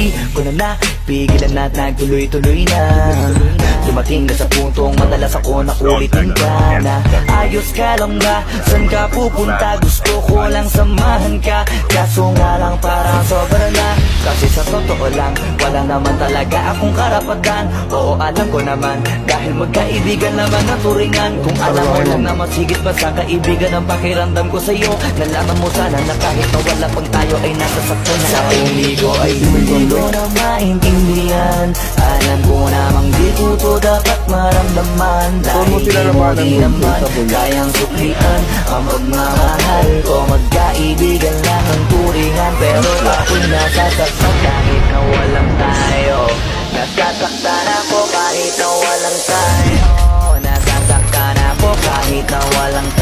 Di ko na napigilan at nagtuloy-tuloy na. Dumating na sa puntong madalas ako nakulitin ka na. Ayos ka lang ba? San ka pupunta? Gusto ko lang samahan ka. Kaso nga lang parang sobra na. Kasi sa totoo lang, wala naman talaga akong karapatan. Oo, alam ko naman, dahil magkaibigan naman na turingan. Kung alam mo lang na masigit pa sa kaibigan ang pakiramdam ko sa'yo, nalaman mo sana na kahit na wala pang tayo ay nasasaktan na. Sa umigo ay hindi ko na maintindihan. Alam ko namang di ko to dapat maramdaman. Dahil di mo di naman kayang suklian ang pagmamahal ko. Magkaibigan lang ang turingan, pero ako'y nasasaktan kahit na walang tayo. Nasasaktan ako kahit na walang tayo. Nasasaktan ako kahit na walang tayo.